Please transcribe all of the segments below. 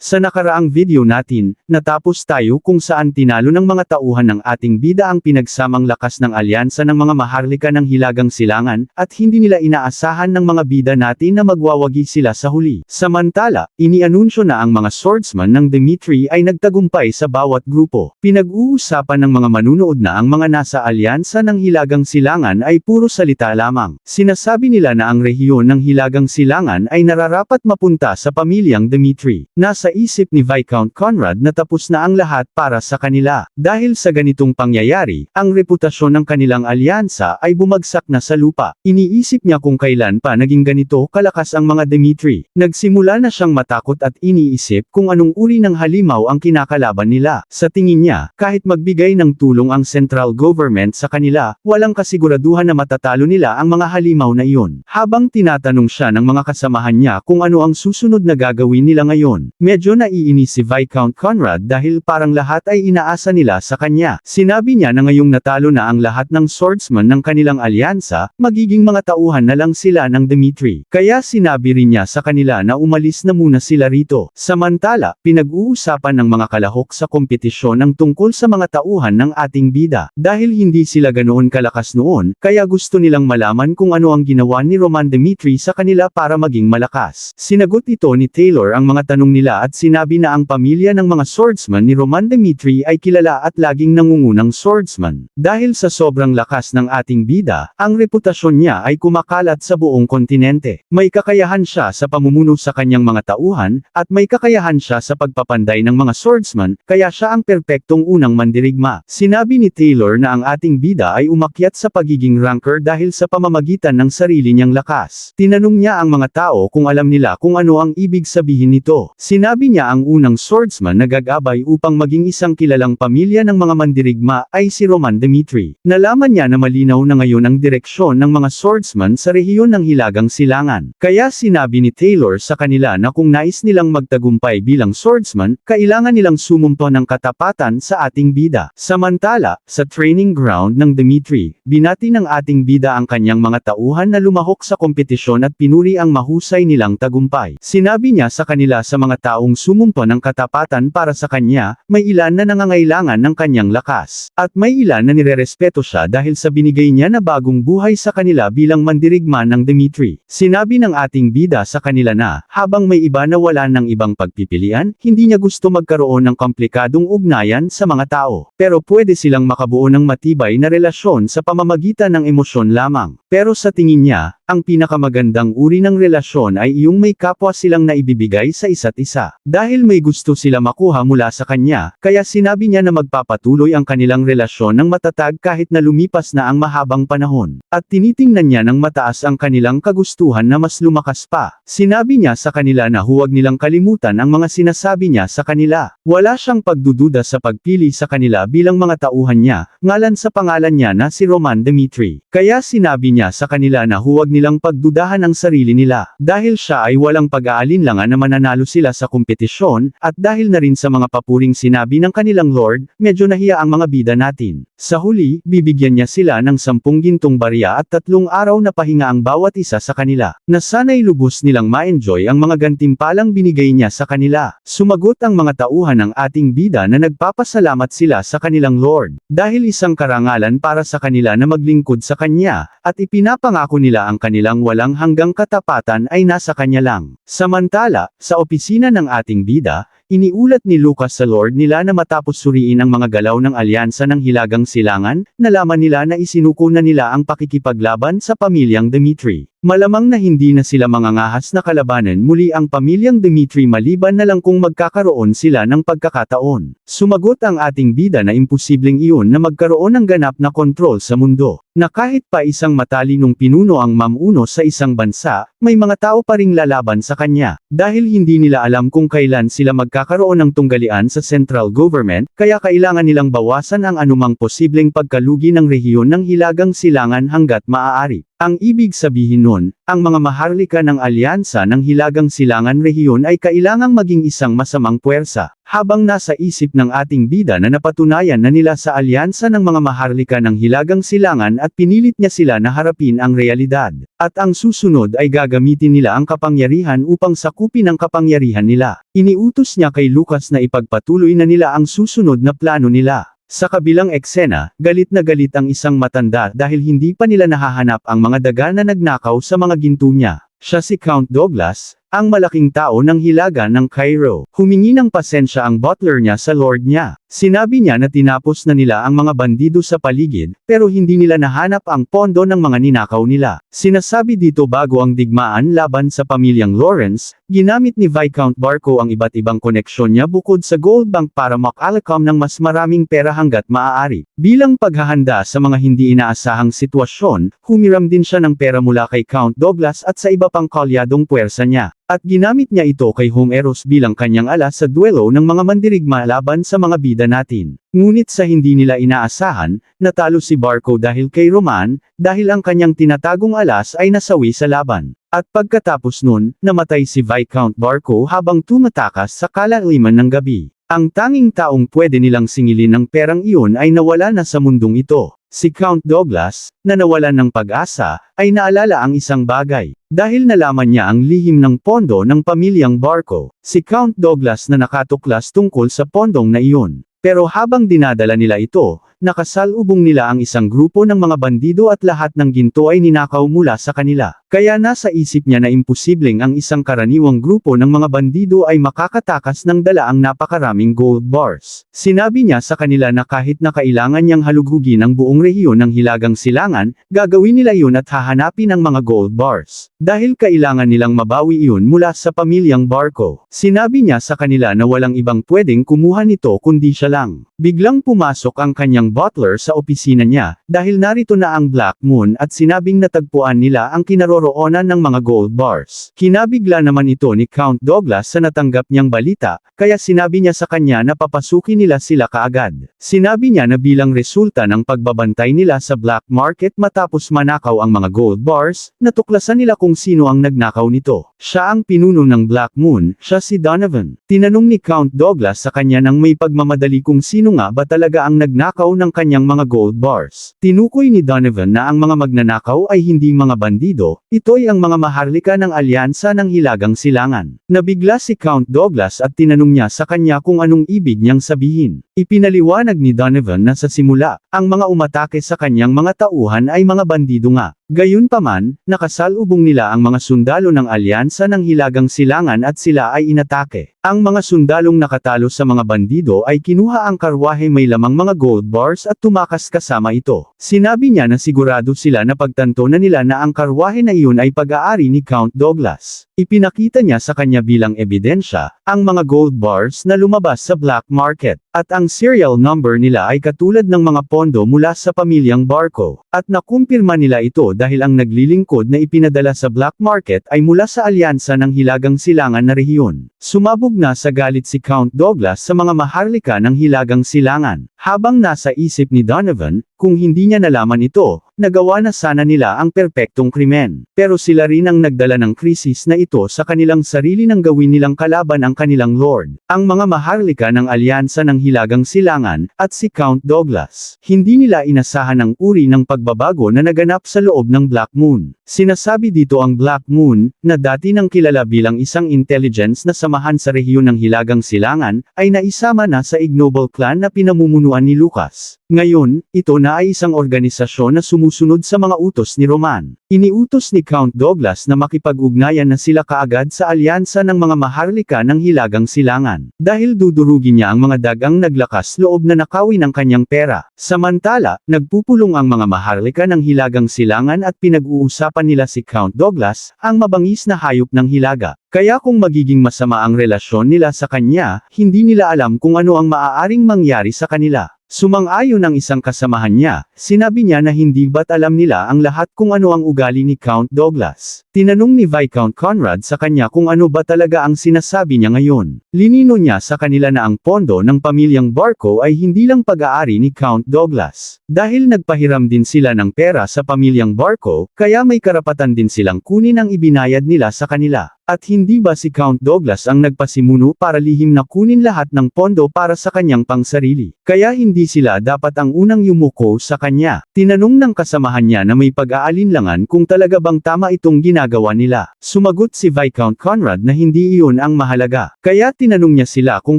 Sa nakaraang video natin, natapos tayo kung saan tinalo ng mga tauhan ng ating bida ang pinagsamang lakas ng alyansa ng mga maharlika ng Hilagang Silangan, at hindi nila inaasahan ng mga bida natin na magwawagi sila sa huli. Samantala, inianunsyo na ang mga swordsman ng Dimitri ay nagtagumpay sa bawat grupo. Pinag-uusapan ng mga manunood na ang mga nasa alyansa ng Hilagang Silangan ay puro salita lamang. Sinasabi nila na ang rehiyon ng Hilagang Silangan ay nararapat mapunta sa pamilyang Dimitri. Nasa isip ni Viscount Conrad na tapos na ang lahat para sa kanila. Dahil sa ganitong pangyayari, ang reputasyon ng kanilang alyansa ay bumagsak na sa lupa. Iniisip niya kung kailan pa naging ganito kalakas ang mga Dimitri. Nagsimula na siyang matakot at iniisip kung anong uri ng halimaw ang kinakalaban nila. Sa tingin niya, kahit magbigay ng tulong ang central government sa kanila, walang kasiguraduhan na matatalo nila ang mga halimaw na iyon. Habang tinatanong siya ng mga kasamahan niya kung ano ang susunod na gagawin nila ngayon, medyo naiinis si Viscount Conrad dahil parang lahat ay inaasa nila sa kanya. Sinabi niya na ngayong natalo na ang lahat ng swordsman ng kanilang alyansa, magiging mga tauhan na lang sila ng Dimitri. Kaya sinabi rin niya sa kanila na umalis na muna sila rito. Samantala, pinag-uusapan ng mga kalahok sa kompetisyon ang tungkol sa mga tauhan ng ating bida. Dahil hindi sila ganoon kalakas noon, kaya gusto nilang malaman kung ano ang ginawa ni Roman Dimitri sa kanila para maging malakas. Sinagot ito ni Taylor ang mga tanong nila at sinabi na ang pamilya ng mga swordsman ni Roman Dimitri ay kilala at laging nangungunang swordsman. Dahil sa sobrang lakas ng ating bida, ang reputasyon niya ay kumakalat sa buong kontinente. May kakayahan siya sa pamumuno sa kanyang mga tauhan, at may kakayahan siya sa pagpapanday ng mga swordsman, kaya siya ang perpektong unang mandirigma. Sinabi ni Taylor na ang ating bida ay umakyat sa pagiging ranker dahil sa pamamagitan ng sarili niyang lakas. Tinanong niya ang mga tao kung alam nila kung ano ang ibig sabihin nito. Sinabi niya ang unang swordsman na gagabay upang maging isang kilalang pamilya ng mga mandirigma ay si Roman Dimitri. Nalaman niya na malinaw na ngayon ang direksyon ng mga swordsman sa rehiyon ng Hilagang Silangan. Kaya sinabi ni Taylor sa kanila na kung nais nilang magtagumpay bilang swordsman, kailangan nilang sumumpa ng katapatan sa ating bida. Samantala, sa training ground ng Dimitri, binati ng ating bida ang kanyang mga tauhan na lumahok sa kompetisyon at pinuri ang mahusay nilang tagumpay. Sinabi niya sa kanila sa mga taong sumumpa ng katapatan para sa kanya, may ilan na nangangailangan ng kanyang lakas. At may ilan na nirerespeto siya dahil sa binigay niya na bagong buhay sa kanila bilang mandirigma ng Dimitri. Sinabi ng ating bida sa kanila na, habang may iba na wala ng ibang pagpipilian, hindi niya gusto magkaroon ng komplikadong ugnayan sa mga tao. Pero pwede silang makabuo ng matibay na relasyon sa pamamagitan ng emosyon lamang. Pero sa tingin niya, ang pinakamagandang uri ng relasyon ay iyong may kapwa silang naibibigay sa isa't isa. Dahil may gusto sila makuha mula sa kanya, kaya sinabi niya na magpapatuloy ang kanilang relasyon ng matatag kahit na lumipas na ang mahabang panahon. At tinitingnan niya ng mataas ang kanilang kagustuhan na mas lumakas pa. Sinabi niya sa kanila na huwag nilang kalimutan ang mga sinasabi niya sa kanila. Wala siyang pagdududa sa pagpili sa kanila bilang mga tauhan niya, ngalan sa pangalan niya na si Roman Dimitri. Kaya sinabi niya sa kanila na huwag nilang pagdudahan ang sarili nila, dahil siya ay walang pag-aalinlangan na mananalo sila sa kompetisyon, at dahil na rin sa mga papuring sinabi ng kanilang Lord, medyo nahiya ang mga bida natin. Sa huli, bibigyan niya sila ng 10 gintong barya at 3 araw na pahinga ang bawat isa sa kanila, na sana'y lubos nilang ma-enjoy ang mga gantimpalang binigay niya sa kanila. Sumagot ang mga tauhan ng ating bida na nagpapasalamat sila sa kanilang Lord, dahil isang karangalan para sa kanila na maglingkod sa kanya, at ipinapangako nila ang kanilang walang hanggang katapatan ay nasa kanya lang. Samantala, sa opisina ng ating bida, iniulat ni Lucas sa Lord nila na matapos suriin ang mga galaw ng alyansa ng Hilagang Silangan, nalaman nila na isinuko na nila ang pakikipaglaban sa pamilyang Dimitri. Malamang na hindi na sila mangangahas na kalabanan muli ang pamilyang Dimitri maliban na lang kung magkakaroon sila ng pagkakataon. Sumagot ang ating bida na imposibleng iyon na magkaroon ng ganap na kontrol sa mundo. Na kahit pa isang matalinong pinuno ang mamuno sa isang bansa, may mga tao pa ring lalaban sa kanya. Dahil hindi nila alam kung kailan sila magkakaroon ng tunggalian sa central government, kaya kailangan nilang bawasan ang anumang posibleng pagkalugi ng rehiyon ng Hilagang Silangan hanggat maaari. Ang ibig sabihin nun, ang mga maharlika ng alyansa ng Hilagang Silangan rehiyon ay kailangang maging isang masamang puwersa. Habang nasa isip ng ating bida na napatunayan na nila sa alyansa ng mga maharlika ng Hilagang Silangan at pinilit niya sila na harapin ang realidad. At ang susunod ay gagamitin nila ang kapangyarihan upang sakupin ang kapangyarihan nila. Iniutos niya kay Lucas na ipagpatuloy na nila ang susunod na plano nila. Sa kabilang eksena, galit na galit ang isang matanda dahil hindi pa nila nahahanap ang mga daga na nagnakaw sa mga ginto niya. Siya si Count Douglas, ang malaking tao ng Hilaga ng Cairo. Humingi ng pasensya ang butler niya sa lord niya. Sinabi niya na tinapos na nila ang mga bandido sa paligid, pero hindi nila nahanap ang pondo ng mga ninakaw nila. Sinasabi dito bago ang digmaan laban sa pamilyang Lawrence, ginamit ni Viscount Barco ang iba't ibang koneksyon niya bukod sa Gold Bank para makalakam ng mas maraming pera hanggat maaari. Bilang paghahanda sa mga hindi inaasahang sitwasyon, humiram din siya ng pera mula kay Count Douglas at sa iba pang kalyadong puwersa niya. At ginamit niya ito kay Homeros bilang kanyang alas sa duelo ng mga mandirigma laban sa mga bida natin. Ngunit sa hindi nila inaasahan, natalo si Barco dahil kay Roman, dahil ang kanyang tinatagong alas ay nasawi sa laban. At pagkatapos nun, namatay si Viscount Barco habang tumatakas sa kalaliman ng gabi. Ang tanging taong pwede nilang singilin ng perang iyon ay nawala na sa mundong ito. Si Count Douglas, na nawalan ng pag-asa, ay naalala ang isang bagay. Dahil nalaman niya ang lihim ng pondo ng pamilyang Barco, si Count Douglas na nakatuklas tungkol sa pondong na iyon. Pero habang dinadala nila ito, nakasalubong nila ang isang grupo ng mga bandido at lahat ng ginto ay ninakaw mula sa kanila. Kaya nasa isip niya na imposibleng ang isang karaniwang grupo ng mga bandido ay makakatakas ng dalaang napakaraming gold bars. Sinabi niya sa kanila na kahit na kailangan niyang halugugin ang buong rehiyon ng Hilagang Silangan, gagawin nila yun at hahanapin ang mga gold bars. Dahil kailangan nilang mabawi iyon mula sa pamilyang Barco. Sinabi niya sa kanila na walang ibang pwedeng kumuha nito kundi siya lang. Biglang pumasok ang kanyang butler sa opisina niya, dahil narito na ang Black Moon at sinabing natagpuan nila ang kinaroroonan ng mga gold bars. Kinabigla naman ito ni Count Douglas sa natanggap niyang balita, kaya sinabi niya sa kanya na papasukin nila sila kaagad. Sinabi niya na bilang resulta ng pagbabantay nila sa black market matapos manakaw ang mga gold bars, natuklasan nila kung sino ang nagnakaw nito. Siya ang pinuno ng Black Moon, siya si Donovan. Tinanong ni Count Douglas sa kanya nang may pagmamadali kung sino nga ba talaga ang nagnakaw ng kanyang mga gold bars. Tinukoy ni Donovan na ang mga magnanakaw ay hindi mga bandido, ito ay ang mga maharlika ng alyansa ng Hilagang Silangan. Nabigla si Count Douglas at tinanong niya sa kanya kung anong ibig niyang sabihin. Ipinaliwanag ni Donovan na sa simula, ang mga umatake sa kanyang mga tauhan ay mga bandido nga. Gayunpaman, nakasalubong nila ang mga sundalo ng alyansa ng Hilagang Silangan at sila ay inatake. Ang mga sundalong nakatalo sa mga bandido ay kinuha ang karwahe may lamang mga gold bars at tumakas kasama ito. Sinabi niya na sigurado sila na pagtanto na nila na ang karwahe na iyon ay pag-aari ni Count Douglas. Ipinakita niya sa kanya bilang ebidensya, ang mga gold bars na lumabas sa black market. At ang serial number nila ay katulad ng mga pondo mula sa pamilyang Barco. At nakumpirma nila ito dahil ang naglilingkod na ipinadala sa black market ay mula sa alyansa ng Hilagang Silangan na rehiyon. Sumabog na sa galit si Count Douglas sa mga maharlika ng Hilagang Silangan. Habang nasa isip ni Donovan, kung hindi niya nalaman ito, nagawa na sana nila ang perpektong krimen. Pero sila rin ang nagdala ng krisis na ito sa kanilang sarili nang gawin nilang kalaban ang kanilang lord, ang mga maharlika ng alyansa ng Hilagang Silangan, at si Count Douglas. Hindi nila inasahan ang uri ng pagbabago na naganap sa loob ng Black Moon. Sinasabi dito ang Black Moon, na dati nang kilala bilang isang intelligence na samahan sa rehiyon ng Hilagang Silangan, ay naisama na sa ignoble clan na pinamumunuan ni Lucas. Ngayon, ito na ay isang organisasyon na sumusunod sa mga utos ni Roman. Iniutos ni Count Douglas na makipag-ugnayan na sila kaagad sa alyansa ng mga maharlika ng Hilagang Silangan. Dahil dudurugin niya ang mga dagang naglakas loob na nakawin ang kanyang pera. Samantala, nagpupulong ang mga maharlika ng Hilagang Silangan at pinag-uusapan nila si Count Douglas, ang mabangis na hayop ng Hilaga. Kaya kung magiging masama ang relasyon nila sa kanya, hindi nila alam kung ano ang maaaring mangyari sa kanila. Sumang-ayon ang isang kasamahan niya, sinabi niya na hindi ba't alam nila ang lahat kung ano ang ugali ni Count Douglas. Tinanong ni Viscount Conrad sa kanya kung ano ba talaga ang sinasabi niya ngayon. Linino niya sa kanila na ang pondo ng pamilyang Barco ay hindi lang pag-aari ni Count Douglas. Dahil nagpahiram din sila ng pera sa pamilyang Barco, kaya may karapatan din silang kunin ang ibinayad nila sa kanila. At hindi ba si Count Douglas ang nagpasimuno para lihim na kunin lahat ng pondo para sa kanyang pangsarili? Kaya hindi sila dapat ang unang yumuko sa kanya. Tinanong ng kasamahan niya na may pag-aalinlangan kung talaga bang tama itong ginagawa nila. Sumagot si Viscount Conrad na hindi iyon ang mahalaga. Kaya tinanong niya sila kung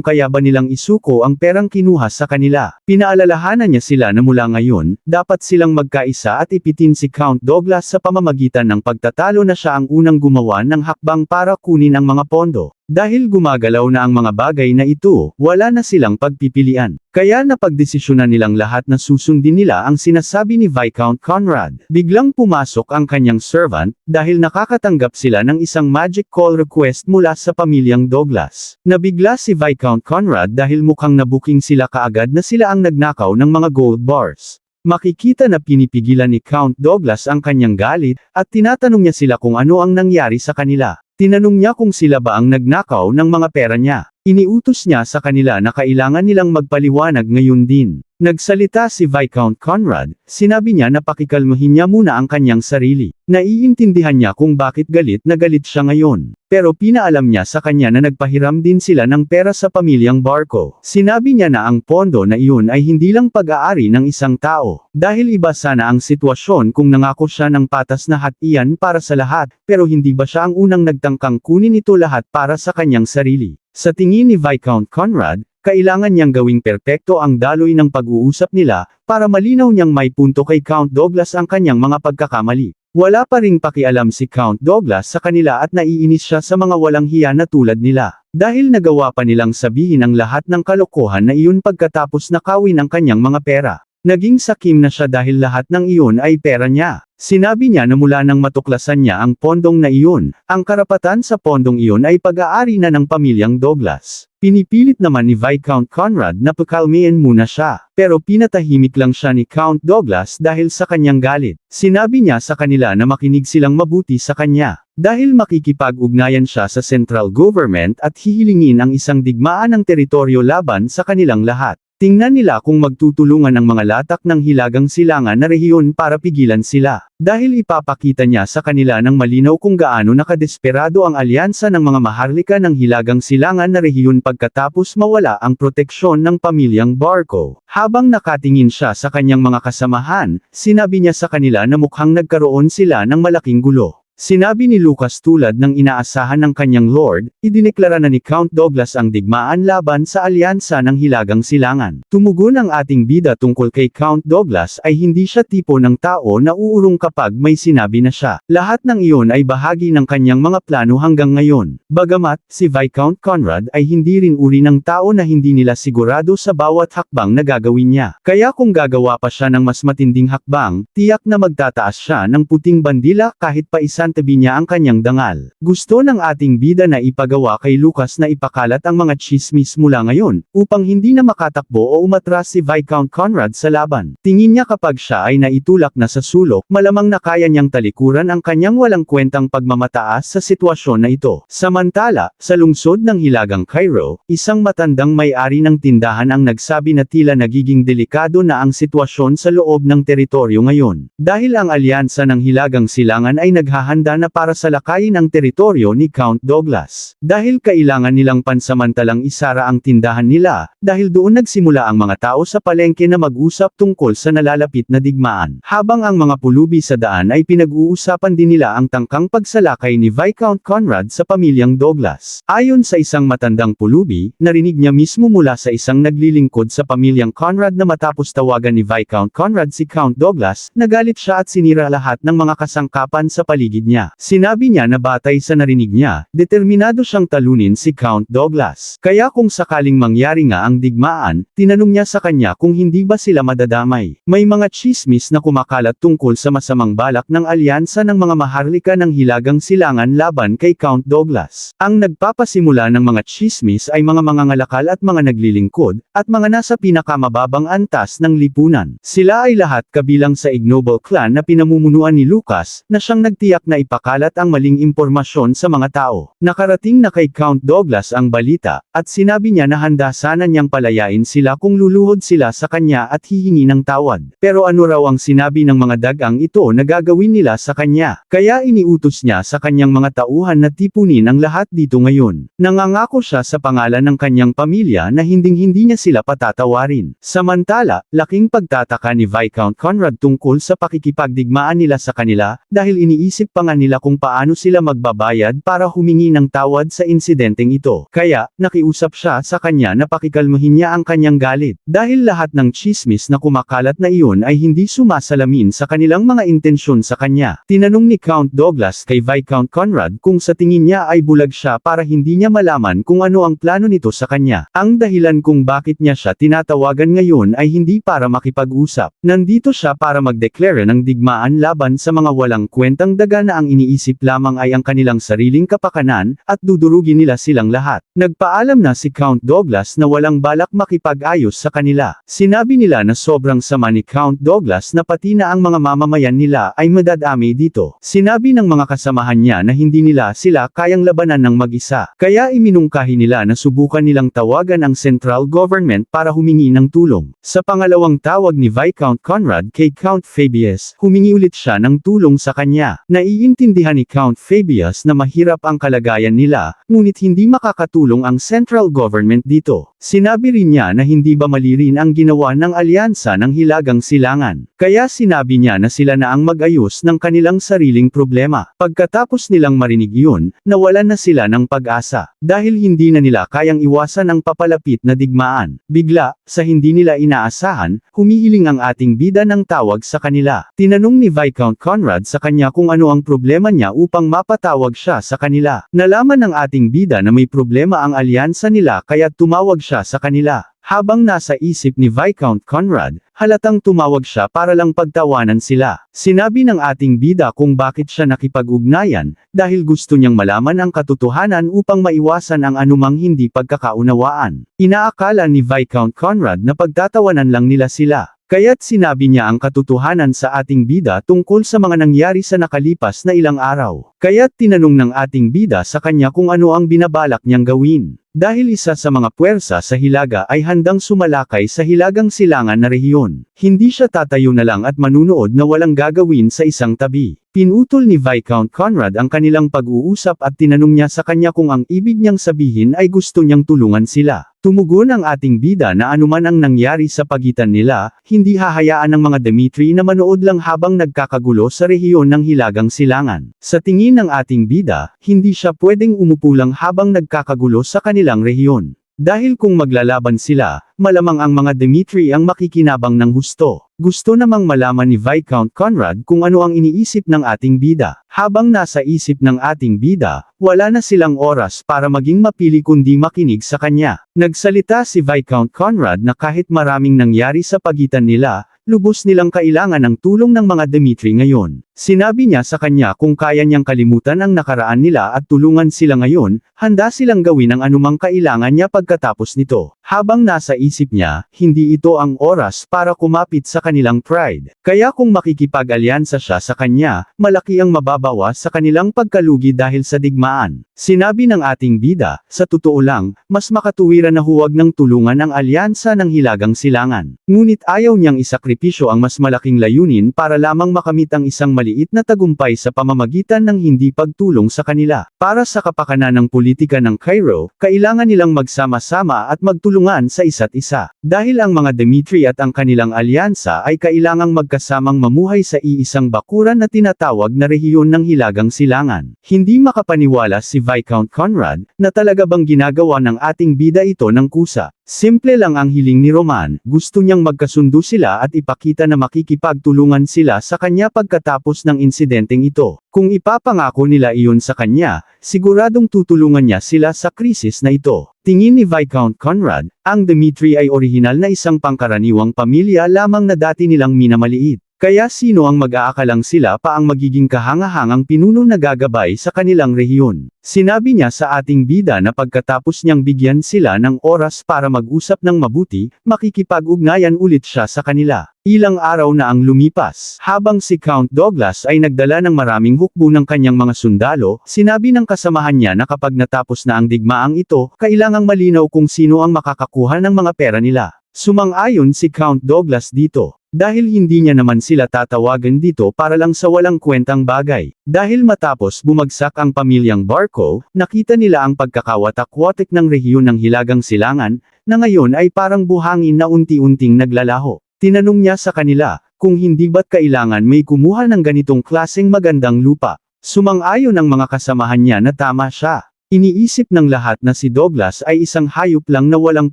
kaya ba nilang isuko ang perang kinuha sa kanila. Pinaalalahanan niya sila na mula ngayon, dapat silang magkaisa at ipitin si Count Douglas sa pamamagitan ng pagtatalo na siya ang unang gumawa ng hakbang para kunin ang mga pondo. Dahil gumagalaw na ang mga bagay na ito, wala na silang pagpipilian. Kaya napagdesisyonan nilang lahat na susundin nila ang sinasabi ni Viscount Conrad. Biglang pumasok ang kanyang servant, dahil nakakatanggap sila ng isang magic call request mula sa pamilyang Douglas. Nabigla si Viscount Conrad dahil mukhang nabuking sila kaagad na sila ang nagnakaw ng mga gold bars. Makikita na pinipigilan ni Count Douglas ang kanyang galit, at tinatanong niya sila kung ano ang nangyari sa kanila. Tinanong niya kung sila ba ang nagnakaw ng mga pera niya. Iniutos niya sa kanila na kailangan nilang magpaliwanag ngayon din. Nagsalita si Viscount Conrad, sinabi niya na pakikalmahin niya muna ang kanyang sarili. Naiintindihan niya kung bakit galit na galit siya ngayon. Pero pinaalam niya sa kanya na nagpahiram din sila ng pera sa pamilyang Barco. Sinabi niya na ang pondo na iyon ay hindi lang pag-aari ng isang tao. Dahil iba sana ang sitwasyon kung nangako siya ng patas na hatian para sa lahat, pero hindi ba siya ang unang nagtangkang kunin ito lahat para sa kanyang sarili. Sa tingin ni Viscount Conrad, kailangan niyang gawing perpekto ang daloy ng pag-uusap nila, para malinaw niyang may punto kay Count Douglas ang kanyang mga pagkakamali. Wala pa ring pakialam si Count Douglas sa kanila at naiinis siya sa mga walang hiya na tulad nila. Dahil nagawa pa nilang sabihin ang lahat ng kalokohan na iyon pagkatapos nakawin ang kanyang mga pera. Naging sakim na siya dahil lahat ng iyon ay pera niya. Sinabi niya na mula nang matuklasan niya ang pondong na iyon, ang karapatan sa pondong iyon ay pag-aari na ng pamilyang Douglas. Pinipilit naman ni Viscount Conrad na pakalmain muna siya, pero pinatahimik lang siya ni Count Douglas dahil sa kanyang galit. Sinabi niya sa kanila na makinig silang mabuti sa kanya. Dahil makikipag-ugnayan siya sa central government at hihilingin ang isang digmaan ng teritoryo laban sa kanilang lahat. Tingnan nila kung magtutulungan ang mga latak ng hilagang silangan na rehiyon para pigilan sila. Dahil ipapakita niya sa kanila ng malinaw kung gaano nakadesperado ang alyansa ng mga maharlika ng hilagang silangan na rehiyon pagkatapos mawala ang proteksyon ng pamilyang Barco. Habang nakatingin siya sa kanyang mga kasamahan, sinabi niya sa kanila na mukhang nagkaroon sila ng malaking gulo. Sinabi ni Lucas tulad ng inaasahan ng kanyang lord, idineklara na ni Count Douglas ang digmaan laban sa alyansa ng hilagang silangan. Tumugon ang ating bida tungkol kay Count Douglas ay hindi siya tipo ng tao na uurong kapag may sinabi na siya. Lahat ng iyon ay bahagi ng kanyang mga plano hanggang ngayon. Bagamat, si Viscount Conrad ay hindi rin uri ng tao na hindi nila sigurado sa bawat hakbang na gagawin niya. Kaya kung gagawa pa siya ng mas matinding hakbang, tiyak na magtataas siya ng puting bandila kahit pa isan tabi niya ang kanyang dangal. Gusto ng ating bida na ipagawa kay Lucas na ipakalat ang mga chismis mula ngayon, upang hindi na makatakbo o umatras si Viscount Conrad sa laban. Tingin niya kapag siya ay naitulak na sa sulok, malamang na kaya niyang talikuran ang kanyang walang kwentang pagmamataas sa sitwasyon na ito. Samantala, sa lungsod ng Hilagang Cairo, isang matandang may-ari ng tindahan ang nagsabi na tila nagiging delikado na ang sitwasyon sa loob ng teritoryo ngayon. Dahil ang alyansa ng hilagang silangan ay naghahanda na para salakayin ang teritoryo ni Count Douglas. Dahil kailangan nilang pansamantalang isara ang tindahan nila, dahil doon nagsimula ang mga tao sa palengke na mag-usap tungkol sa nalalapit na digmaan. Habang ang mga pulubi sa daan ay pinag-uusapan din nila ang tangkang pagsalakay ni Viscount Conrad sa pamilyang Douglas. Ayon sa isang matandang pulubi, narinig niya mismo mula sa isang naglilingkod sa pamilyang Conrad na matapos tawagan ni Viscount Conrad si Count Douglas, nagalit siya at sinira lahat ng mga kasangkapan sa paligid niya. Sinabi niya na batay sa narinig niya, determinado siyang talunin si Count Douglas. Kaya kung sakaling mangyari nga ang digmaan, tinanong niya sa kanya kung hindi ba sila madadamay. May mga chismis na kumakalat tungkol sa masamang balak ng alyansa ng mga maharlika ng hilagang silangan laban kay Count Douglas. Ang nagpapasimula ng mga chismis ay mga mangangalakal at mga naglilingkod, at mga nasa pinakamababang antas ng lipunan. Sila ay lahat kabilang sa ignoble clan na pinamumunuan ni Lucas, na siyang nagtiyak na ipakalat ang maling impormasyon sa mga tao. Nakarating na kay Count Douglas ang balita, at sinabi niya na handa sana niyang palayain sila kung luluhod sila sa kanya at hihingi ng tawad. Pero ano raw ang sinabi ng mga dagang ito na gagawin nila sa kanya? Kaya iniutos niya sa kanyang mga tauhan na tipunin ang lahat dito ngayon. Nangangako siya sa pangalan ng kanyang pamilya na hinding-hindi niya sila patatawarin. Samantala, laking pagtataka ni Viscount Conrad tungkol sa pakikipagdigmaan nila sa kanila, dahil iniisip pa nga nila kung paano sila magbabayad para humingi ng tawad sa insidenteng ito. Kaya, nakiusap siya sa kanya na pakikalmahin niya ang kanyang galit. Dahil lahat ng chismis na kumakalat na iyon ay hindi sumasalamin sa kanilang mga intensyon sa kanya. Tinanong ni Count Douglas kay Viscount Conrad kung sa tingin niya ay bulag siya para hindi niya malaman kung ano ang plano nito sa kanya. Ang dahilan kung bakit niya siya tinatawagan ngayon ay hindi para makipag-usap. Nandito siya para magdeklara ng digmaan laban sa mga walang kwentang daga na ang iniisip lamang ay ang kanilang sariling kapakanan, at dudurugin nila silang lahat. Nagpaalam na si Count Douglas na walang balak makipag-ayos sa kanila. Sinabi nila na sobrang sama ni Count Douglas na pati na ang mga mamamayan nila ay madadami dito. Sinabi ng mga kasamahan niya na hindi nila sila kayang labanan ng mag-isa. Kaya iminungkahi nila na subukan nilang tawagan ang central government para humingi ng tulong. Sa pangalawang tawag ni Viscount Conrad kay Count Fabius, humingi ulit siya ng tulong sa kanya. Naiintindihan ni Count Fabius na mahirap ang kalagayan nila, ngunit hindi makakatulong ang central government dito. Sinabi rin niya na hindi ba mali rin ang ginawa ng alyansa ng Hilagang Silangan. Kaya sinabi niya na sila na ang mag-ayos ng kanilang sariling problema. Pagkatapos nilang marinig iyon, nawalan na sila ng pag-asa. Dahil hindi na nila kayang iwasan ang papalapit na digmaan. Bigla, sa hindi nila inaasahan, humihiling ang ating bida ng tawag sa kanila. Tinanong ni Viscount Conrad sa kanya kung ano ang problema niya upang mapatawag siya sa kanila. Nalaman ng ating bida na may problema ang alyansa nila kaya tumawag siya sa kanila. Habang nasa isip ni Viscount Conrad, halatang tumawag siya para lang pagtawanan sila. Sinabi ng ating bida kung bakit siya nakipag-ugnayan, dahil gusto niyang malaman ang katotohanan upang maiwasan ang anumang hindi pagkakaunawaan. Inaakala ni Viscount Conrad na pagtatawanan lang nila sila. Kaya't sinabi niya ang katotohanan sa ating bida tungkol sa mga nangyari sa nakalipas na ilang araw. Kaya't tinanong ng ating bida sa kanya kung ano ang binabalak niyang gawin. Dahil isa sa mga puwersa sa Hilaga ay handang sumalakay sa Hilagang Silangan na rehiyon. Hindi siya tatayo na lang at manunood na walang gagawin sa isang tabi. Pinutol ni Viscount Conrad ang kanilang pag-uusap at tinanong niya sa kanya kung ang ibig niyang sabihin ay gusto niyang tulungan sila. Tumugon ang ating bida na anuman ang nangyari sa pagitan nila, hindi hahayaan ng mga Dimitri na manood lang habang nagkakagulo sa rehiyon ng Hilagang Silangan. Sa tingin ng ating bida, hindi siya pwedeng umupo lang habang nagkakagulo sa kanilang rehiyon. Dahil kung maglalaban sila, malamang ang mga Dimitri ang makikinabang ng husto. Gusto namang malaman ni Viscount Conrad kung ano ang iniisip ng ating bida. Habang nasa isip ng ating bida, wala na silang oras para maging mapili kundi makinig sa kanya. Nagsalita si Viscount Conrad na kahit maraming nangyari sa pagitan nila, lubos nilang kailangan ng tulong ng mga Dimitri ngayon. Sinabi niya sa kanya kung kaya niyang kalimutan ang nakaraan nila at tulungan sila ngayon, handa silang gawin ang anumang kailangan niya pagkatapos nito. Habang nasa isip niya, hindi ito ang oras para kumapit sa kanilang pride. Kaya kung makikipag-alyansa siya sa kanya, malaki ang mababawas sa kanilang pagkalugi dahil sa digmaan. Sinabi ng ating bida, sa totoo lang, mas makatuwiran na huwag ng tulungan ang alyansa ng Hilagang Silangan. Ngunit ayaw niyang isakripisyo ang mas malaking layunin para lamang makamit ang isang maliit na tagumpay sa pamamagitan ng hindi pagtulong sa kanila. Para sa kapakanan ng politika ng Cairo, kailangan nilang magsama-sama at magtulungan sa isa't isa. Dahil ang mga Dimitri at ang kanilang alyansa ay kailangang magkasamang mamuhay sa iisang bakuran na tinatawag na rehiyon ng Hilagang Silangan. Hindi makapaniwala si Viscount Conrad na talaga bang ginagawa ng ating bida ito ng kusa. Simple lang ang hiling ni Roman, gusto niyang magkasundo sila at ipakita na makikipagtulungan sila sa kanya pagkatapos ng insidenteng ito. Kung ipapangako nila iyon sa kanya, siguradong tutulungan niya sila sa krisis na ito. Tingin ni Viscount Conrad, ang Dimitri ay orihinal na isang pangkaraniwang pamilya lamang na dati nilang minamaliit. Kaya sino ang mag-aakalang sila pa ang magiging kahangahangang pinuno na gagabay sa kanilang rehiyon. Sinabi niya sa ating bida na pagkatapos niyang bigyan sila ng oras para mag-usap ng mabuti, makikipag-ugnayan ulit siya sa kanila. Ilang araw na ang lumipas, habang si Count Douglas ay nagdala ng maraming hukbo ng kanyang mga sundalo, sinabi ng kasamahan niya na kapag natapos na ang digmaang ito, kailangang malinaw kung sino ang makakakuha ng mga pera nila. Sumang-ayon si Count Douglas dito. Dahil hindi niya naman sila tatawagan dito para lang sa walang kwentang bagay. Dahil matapos bumagsak ang pamilyang Barco, nakita nila ang pagkakawatak-watik ng rehiyon ng Hilagang Silangan, na ngayon ay parang buhangin na unti-unting naglalaho. Tinanong niya sa kanila, kung hindi ba't kailangan may kumuha ng ganitong klaseng magandang lupa. Sumang-ayon ang mga kasamahan niya na tama siya. Iniisip ng lahat na si Douglas ay isang hayop lang na walang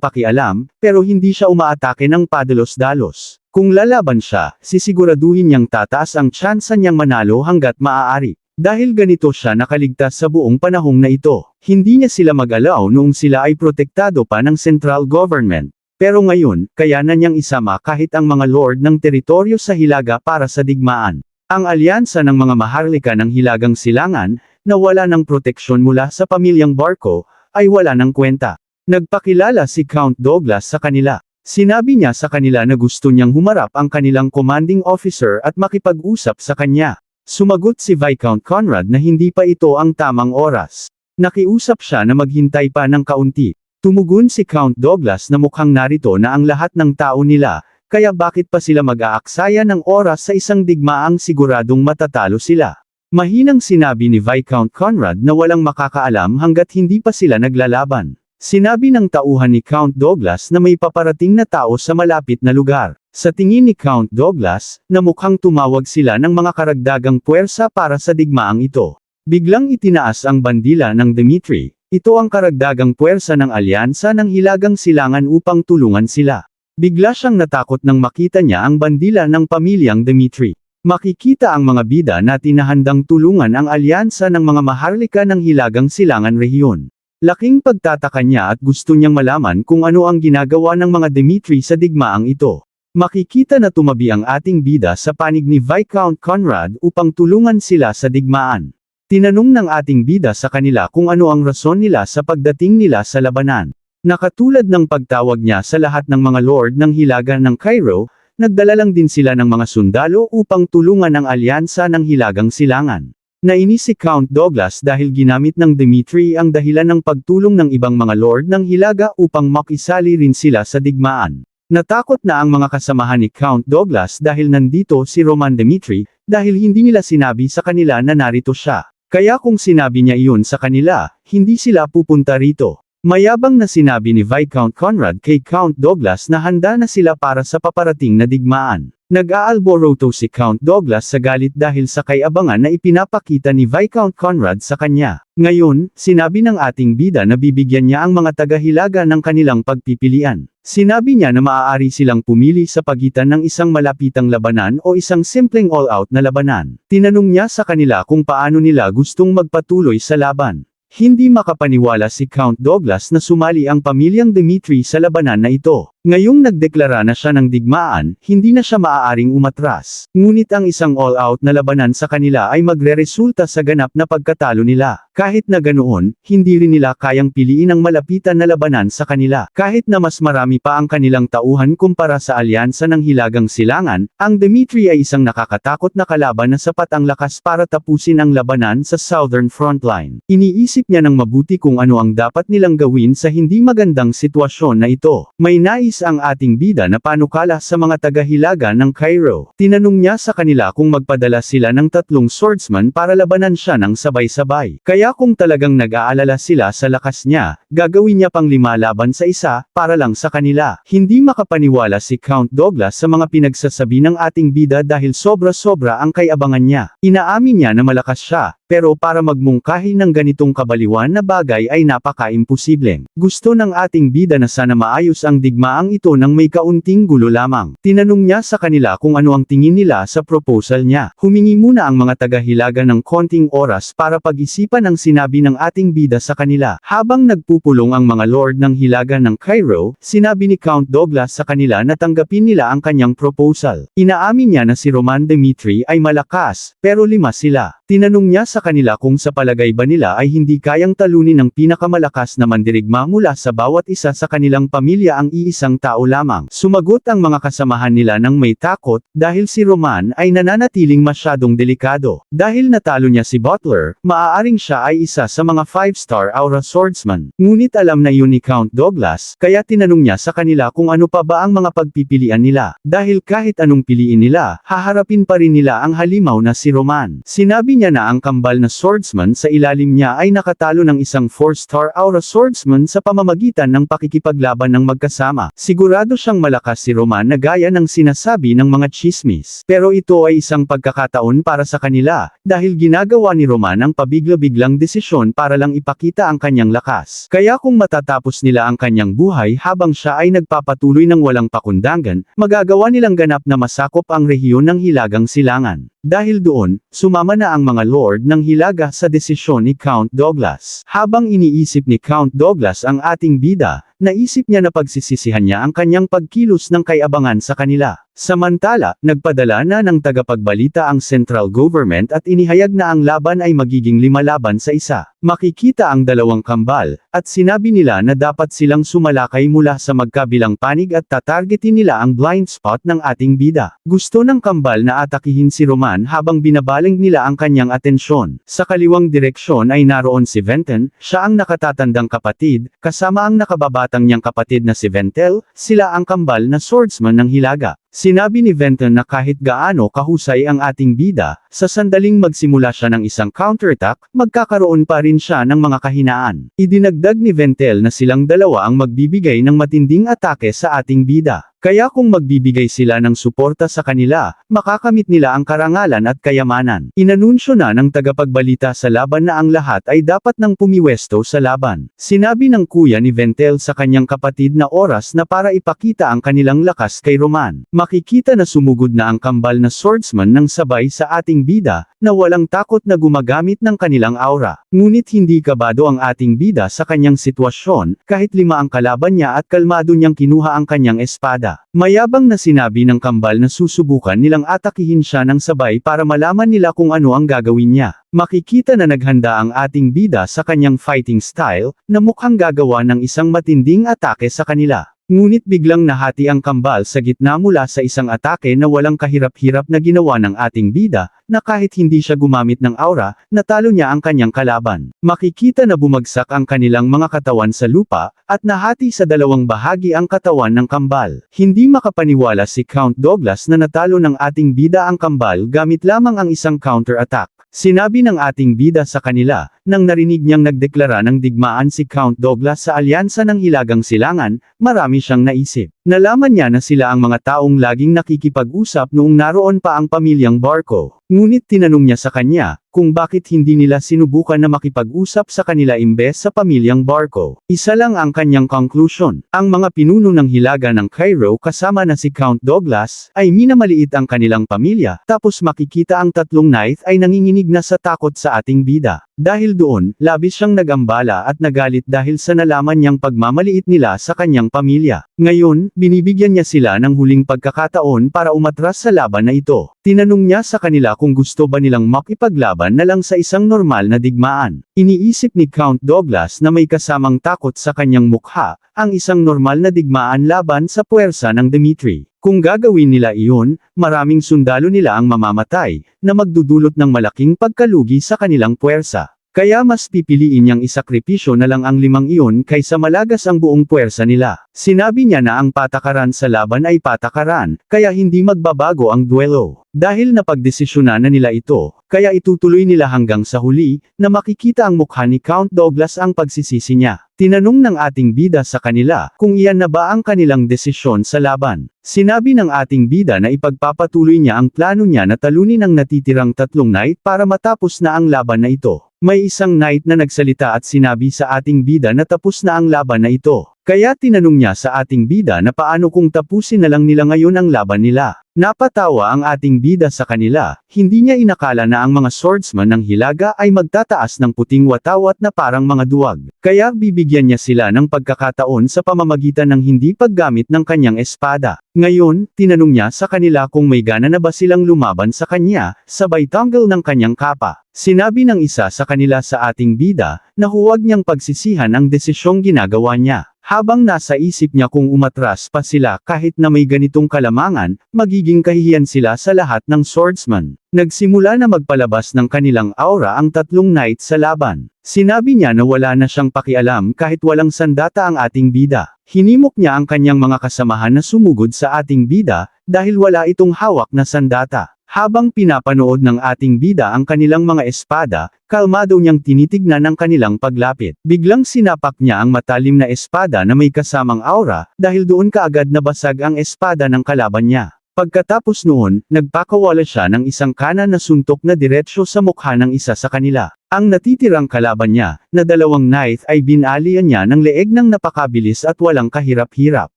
pakialam, pero hindi siya umaatake ng padalos-dalos. Kung lalaban siya, sisiguraduhin niyang tataas ang tsansa niyang manalo hanggat maaari. Dahil ganito siya nakaligtas sa buong panahong na ito. Hindi niya sila mag-allow noong sila ay protektado pa ng central government. Pero ngayon, kaya na niyang isama kahit ang mga lord ng teritoryo sa Hilaga para sa digmaan. Ang alyansa ng mga maharlika ng Hilagang Silangan, na wala ng proteksyon mula sa pamilyang Barco, ay wala ng kwenta. Nagpakilala si Count Douglas sa kanila. Sinabi niya sa kanila na gusto niyang humarap ang kanilang commanding officer at makipag-usap sa kanya. Sumagot si Viscount Conrad na hindi pa ito ang tamang oras. Nakiusap siya na maghintay pa ng kaunti. Tumugon si Count Douglas na mukhang narito na ang lahat ng tao nila, kaya bakit pa sila mag-aaksaya ng oras sa isang digmaang siguradong matatalo sila. Mahinang sinabi ni Viscount Conrad na walang makakaalam hanggat hindi pa sila naglalaban. Sinabi ng tauhan ni Count Douglas na may paparating na tao sa malapit na lugar. Sa tingin ni Count Douglas, na mukhang tumawag sila ng mga karagdagang puwersa para sa digmaang ito. Biglang itinaas ang bandila ng Dimitri. Ito ang karagdagang puwersa ng alyansa ng Hilagang Silangan upang tulungan sila. Bigla siyang natakot nang makita niya ang bandila ng pamilyang Dimitri. Makikita ang mga bida na tinahandang tulungan ang alyansa ng mga maharlika ng Hilagang Silangan rehiyon. Laking pagtataka niya at gusto niyang malaman kung ano ang ginagawa ng mga Dimitri sa digmaang ito. Makikita na tumabi ang ating bida sa panig ni Viscount Conrad upang tulungan sila sa digmaan. Tinanong ng ating bida sa kanila kung ano ang rason nila sa pagdating nila sa labanan. Nakatulad ng pagtawag niya sa lahat ng mga lord ng Hilaga ng Cairo, nagdala lang din sila ng mga sundalo upang tulungan ang alyansa ng Hilagang Silangan. Nainis si Count Douglas dahil ginamit ng Dimitri ang dahilan ng pagtulong ng ibang mga lord ng Hilaga upang makisali rin sila sa digmaan. Natakot na ang mga kasamahan ni Count Douglas dahil nandito si Roman Dimitri, dahil hindi nila sinabi sa kanila na narito siya. Kaya kung sinabi niya iyon sa kanila, hindi sila pupunta rito. Mayabang na sinabi ni Viscount Conrad kay Count Douglas na handa na sila para sa paparating na digmaan. Nag-aalboroto si Count Douglas sa galit dahil sa kayabangan na ipinapakita ni Viscount Conrad sa kanya. Ngayon, sinabi ng ating bida na bibigyan niya ang mga taga-Hilaga ng kanilang pagpipilian. Sinabi niya na maaari silang pumili sa pagitan ng isang malapitang labanan o isang simpleng all-out na labanan. Tinanong niya sa kanila kung paano nila gustong magpatuloy sa laban. Hindi makapaniwala si Count Douglas na sumali ang pamilyang Dimitri sa labanan na ito. Ngayong nagdeklara na siya ng digmaan, hindi na siya maaaring umatras. Ngunit ang isang all-out na labanan sa kanila ay magreresulta sa ganap na pagkatalo nila. Kahit na ganoon, hindi rin nila kayang piliin ang malapitan na labanan sa kanila. Kahit na mas marami pa ang kanilang tauhan kumpara sa alyansa ng Hilagang Silangan, ang Dimitri ay isang nakakatakot na kalaban na sapat ang lakas para tapusin ang labanan sa Southern Frontline. Iniisip niya ng mabuti kung ano ang dapat nilang gawin sa hindi magandang sitwasyon na ito. May nais ang ating bida na panukala sa mga taga-Hilaga ng Cairo. Tinanong niya sa kanila kung magpadala sila ng 3 swordsman para labanan siya ng sabay-sabay. Kaya kung talagang nag-aalala sila sa lakas niya, gagawin niya pang 5 laban sa isa, para lang sa kanila. Hindi makapaniwala si Count Douglas sa mga pinagsasabi ng ating bida dahil sobra-sobra ang kayabangan niya. Inaamin niya na malakas siya, pero para magmungkahi ng ganitong kabaliwan na bagay ay napaka-imposibleng. Gusto ng ating bida na sana maayos ang digmaan dumaang ito ng may kaunting gulo lamang. Tinanong niya sa kanila kung ano ang tingin nila sa proposal niya. Humingi muna ang mga taga-Hilaga ng konting oras para pag-isipan ang sinabi ng ating bida sa kanila. Habang nagpupulong ang mga lord ng Hilaga ng Cairo, sinabi ni Count Douglas sa kanila na tanggapin nila ang kanyang proposal. Inaamin niya na si Roman Demetri ay malakas, pero 5 sila. Tinanong niya sa kanila kung sa palagay ba nila ay hindi kayang talunin ng pinakamalakas na mandirigma mula sa bawat isa sa kanilang pamilya ang iisang tao lamang. Sumagot ang mga kasamahan nila ng may takot, dahil si Roman ay nananatiling masyadong delikado. Dahil natalo niya si Butler, maaaring siya ay isa sa mga 5-star aura swordsman. Ngunit alam na iyon ni Count Douglas, kaya tinanong niya sa kanila kung ano pa ba ang mga pagpipilian nila. Dahil kahit anong piliin nila, haharapin pa rin nila ang halimaw na si Roman. Sinabi niya na ang kambal na swordsman sa ilalim niya ay nakatalo ng isang 4-star aura swordsman sa pamamagitan ng pakikipaglaban ng magkasama. Sigurado siyang malakas si Roman na gaya ng sinasabi ng mga chismis. Pero ito ay isang pagkakataon para sa kanila, dahil ginagawa ni Roman ang pabigla-biglang desisyon para lang ipakita ang kanyang lakas. Kaya kung matatapos nila ang kanyang buhay habang siya ay nagpapatuloy ng walang pakundangan, magagawa nilang ganap na masakop ang rehiyon ng Hilagang Silangan. Dahil doon, sumama na ang mga lord ng Hilaga sa desisyon ni Count Douglas. Habang iniisip ni Count Douglas ang ating bida, naisip niya na pagsisisihan niya ang kanyang pagkilos ng kay-abangan sa kanila. Samantala, nagpadala na ng tagapagbalita ang central government at inihayag na ang laban ay magiging 5 laban sa 1. Makikita ang 2 kambal, at sinabi nila na dapat silang sumalakay mula sa magkabilang panig at tatargetin nila ang blind spot ng ating bida. Gusto ng kambal na atakihin si Roman habang binabaling nila ang kanyang atensyon. Sa kaliwang direksyon ay naroon si Venton, siya ang nakatatandang kapatid, kasama ang nakababatang niyang kapatid na si Ventel, sila ang kambal na swordsman ng Hilaga. Sinabi ni Venton na kahit gaano kahusay ang ating bida, sa sandaling magsimula siya ng isang counterattack, magkakaroon pa rin siya ng mga kahinaan. Idinagdag ni Ventel na silang dalawa ang magbibigay ng matinding atake sa ating bida. Kaya kung magbibigay sila ng suporta sa kanila, makakamit nila ang karangalan at kayamanan. Inanunsyo na ng tagapagbalita sa laban na ang lahat ay dapat nang pumiwesto sa laban. Sinabi ng kuya ni Ventel sa kanyang kapatid na oras na para ipakita ang kanilang lakas kay Roman. Makikita na sumugod na ang kambal na swordsman ng sabay sa ating bida, na walang takot na gumagamit ng kanilang aura. Ngunit hindi kabado ang ating bida sa kanyang sitwasyon, kahit 5 ang kalaban niya at kalmado niyang kinuha ang kanyang espada. Mayabang na sinabi ng kambal na susubukan nilang atakihin siya ng sabay para malaman nila kung ano ang gagawin niya. Makikita na naghanda ang ating bida sa kanyang fighting style, na mukhang gagawa ng isang matinding atake sa kanila. Ngunit biglang nahati ang kambal sa gitna mula sa isang atake na walang kahirap-hirap na ginawa ng ating bida, na kahit hindi siya gumamit ng aura, natalo niya ang kanyang kalaban. Makikita na bumagsak ang kanilang mga katawan sa lupa, at nahati sa 2 bahagi ang katawan ng kambal. Hindi makapaniwala si Count Douglas na natalo ng ating bida ang kambal gamit lamang ang isang counter-attack. Sinabi ng ating bida sa kanila, nang narinig niyang nagdeklara ng digmaan si Count Douglas sa alyansa ng Hilagang Silangan, marami siyang naisip. Nalaman niya na sila ang mga taong laging nakikipag-usap noong naroon pa ang pamilyang Barco. Ngunit tinanong niya sa kanya, kung bakit hindi nila sinubukan na makipag-usap sa kanila imbes sa pamilyang Barco. Isa lang ang kanyang conclusion. Ang mga pinuno ng Hilaga ng Cairo kasama na si Count Douglas, ay minamaliit ang kanilang pamilya, tapos makikita ang 3 knight ay nanginginig na sa takot sa ating bida. Dahil doon, labis siyang nagambala at nagalit dahil sa nalaman niyang pagmamaliit nila sa kanyang pamilya. Ngayon, binibigyan niya sila ng huling pagkakataon para umatras sa laban na ito. Tinanong niya sa kanila kung gusto ba nilang makipaglaban na lang sa isang normal na digmaan. Iniisip ni Count Douglas na may kasamang takot sa kanyang mukha, ang isang normal na digmaan laban sa puwersa ng Demetri. Kung gagawin nila iyon, maraming sundalo nila ang mamamatay, na magdudulot ng malaking pagkalugi sa kanilang puwersa. Kaya mas pipiliin niyang isakripisyo na lang ang 5 iyon kaysa malagas ang buong puwersa nila. Sinabi niya na ang patakaran sa laban ay patakaran, kaya hindi magbabago ang duelo. Dahil napagdesisyonan na nila ito, kaya itutuloy nila hanggang sa huli, na makikita ang mukha ni Count Douglas ang pagsisisi niya. Tinanong ng ating bida sa kanila, kung iyan na ba ang kanilang desisyon sa laban. Sinabi ng ating bida na ipagpapatuloy niya ang plano niya na talunin ang natitirang 3 knight para matapos na ang laban na ito. May isang knight na nagsalita at sinabi sa ating bida na tapos na ang laban na ito. Kaya tinanong niya sa ating bida na paano kung tapusin na lang nila ngayon ang laban nila. Napatawa ang ating bida sa kanila, hindi niya inakala na ang mga swordsman ng Hilaga ay magtataas ng puting watawat na parang mga duwag. Kaya bibigyan niya sila ng pagkakataon sa pamamagitan ng hindi paggamit ng kanyang espada. Ngayon, tinanong niya sa kanila kung may gana na ba silang lumaban sa kanya, sabay tanggal ng kanyang kapa. Sinabi ng isa sa kanila sa ating bida, na huwag niyang pagsisihan ang desisyong ginagawa niya. Habang nasa isip niya kung umatras pa sila kahit na may ganitong kalamangan, magiging kahihiyan sila sa lahat ng swordsman. Nagsimula na magpalabas ng kanilang aura ang tatlong knight sa laban. Sinabi niya na wala na siyang pakialam kahit walang sandata ang ating bida. Hinimok niya ang kanyang mga kasamahan na sumugod sa ating bida, dahil wala itong hawak na sandata. Habang pinapanood ng ating bida ang kanilang mga espada, kalmado niyang tinitignan ang kanilang paglapit. Biglang sinapak niya ang matalim na espada na may kasamang aura, dahil doon kaagad nabasag ang espada ng kalaban niya. Pagkatapos noon, nagpakawala siya ng isang kanan na suntok na diretsyo sa mukha ng isa sa kanila. Ang natitirang kalaban niya, na dalawang knight ay binalian niya ng leeg ng napakabilis at walang kahirap-hirap.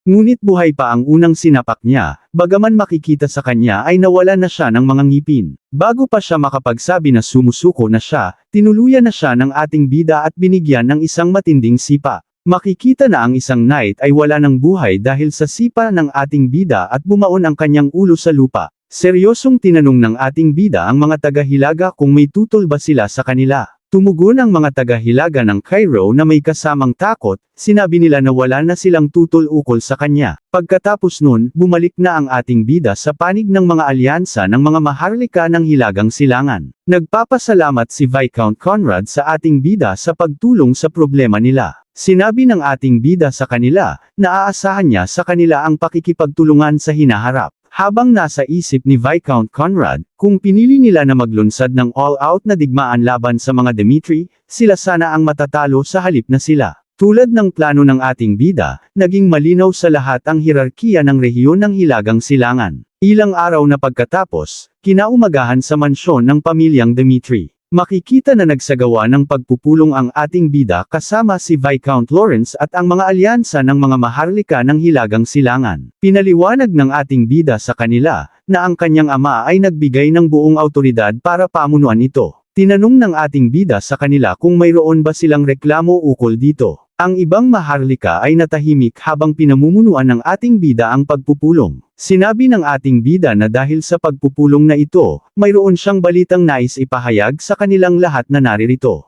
Ngunit buhay pa ang unang sinapak niya, bagaman makikita sa kanya ay nawala na siya ng mga ngipin. Bago pa siya makapagsabi na sumusuko na siya, tinuluyan na siya ng ating bida at binigyan ng isang matinding sipa. Makikita na ang isang knight ay wala ng buhay dahil sa sipa ng ating bida at bumaon ang kanyang ulo sa lupa. Seryosong tinanong ng ating bida ang mga taga-Hilaga kung may tutol ba sila sa kanila. Tumugon ang mga taga-Hilaga ng Cairo na may kasamang takot, sinabi nila na wala na silang tutol ukol sa kanya. Pagkatapos nun, bumalik na ang ating bida sa panig ng mga alyansa ng mga maharlika ng Hilagang Silangan. Nagpapasalamat si Viscount Conrad sa ating bida sa pagtulong sa problema nila. Sinabi ng ating bida sa kanila, na aasahan niya sa kanila ang pakikipagtulungan sa hinaharap. Habang nasa isip ni Viscount Conrad, kung pinili nila na maglunsad ng all-out na digmaan laban sa mga Dimitri, sila sana ang matatalo sa halip na sila. Tulad ng plano ng ating bida, naging malinaw sa lahat ang hierarkiya ng rehiyon ng Hilagang Silangan. Ilang araw na pagkatapos, kinaumagahan sa mansyon ng pamilyang Dimitri. Makikita na nagsagawa ng pagpupulong ang ating bida kasama si Viscount Lawrence at ang mga alyansa ng mga maharlika ng Hilagang Silangan. Pinaliwanag ng ating bida sa kanila, na ang kanyang ama ay nagbigay ng buong autoridad para pamunuan ito. Tinanong ng ating bida sa kanila kung mayroon ba silang reklamo ukol dito. Ang ibang maharlika ay natahimik habang pinamumunuan ng ating bida ang pagpupulong. Sinabi ng ating bida na dahil sa pagpupulong na ito, mayroon siyang balitang nais ipahayag sa kanilang lahat na naririto.